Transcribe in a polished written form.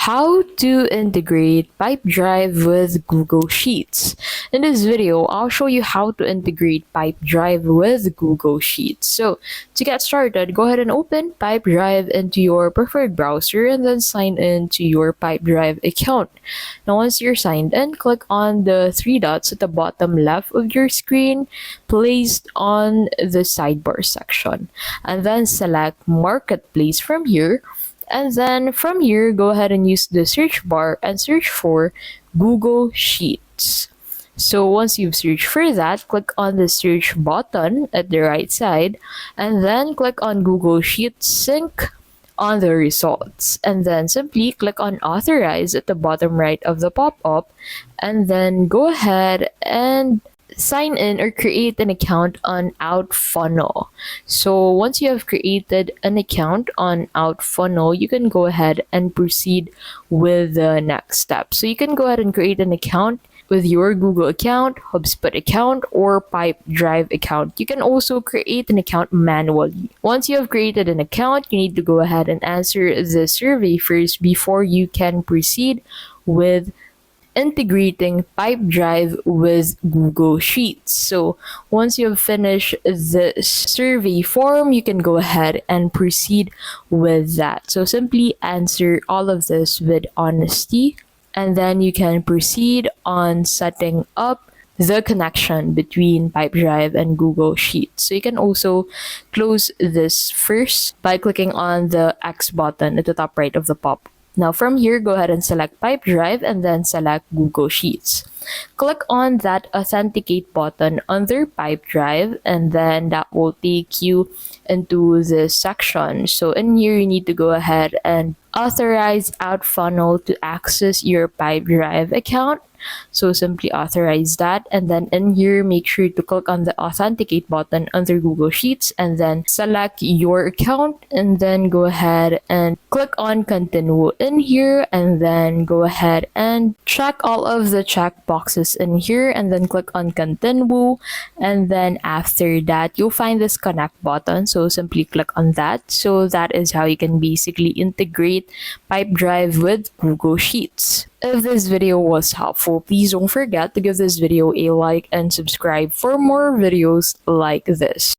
How to integrate Pipedrive with Google Sheets. In this video, I'll show you how to integrate Pipedrive with Google Sheets. So to get started, go ahead and open Pipedrive into your preferred browser and then sign in to your Pipedrive account. Now once you're signed in, click on the three dots at the bottom left of your screen placed on the sidebar section, and then select Marketplace from here. And then from here, go ahead and use the search bar and search for Google Sheets. So once you've searched for that, click on the search button at the right side and then click on Google Sheets Sync on the results. And then simply click on Authorize at the bottom right of the pop-up and then go ahead and sign in or create an account on OutFunnel. So once you have created an account on OutFunnel, you can go ahead and proceed with the next step. So you can go ahead and create an account with your Google account, HubSpot account, or Pipedrive account. You can also create an account manually. Once you have created an account, you need to go ahead and answer the survey first before you can proceed with integrating Pipedrive with Google Sheets. So once you have finished the survey form, you can go ahead and proceed with that. So simply answer all of this with honesty, and then you can proceed on setting up the connection between Pipedrive and Google Sheets. So you can also close this first by clicking on the X button at the top right of the pop. Now from here, go ahead and select Pipedrive and then select Google Sheets. Click on that Authenticate button under Pipedrive and then that will take you into this section. So in here, you need to go ahead and authorize OutFunnel to access your Pipedrive account. So simply authorize that, and then in here, make sure to click on the Authenticate button under Google Sheets and then select your account and then go ahead and click on Continue in here and then go ahead and check all of the check boxes in here and then click on Continue, and then after that, you'll find this Connect button. So simply click on that. So that is how you can basically integrate Pipedrive with Google Sheets. If this video was helpful, please don't forget to give this video a like and subscribe for more videos like this.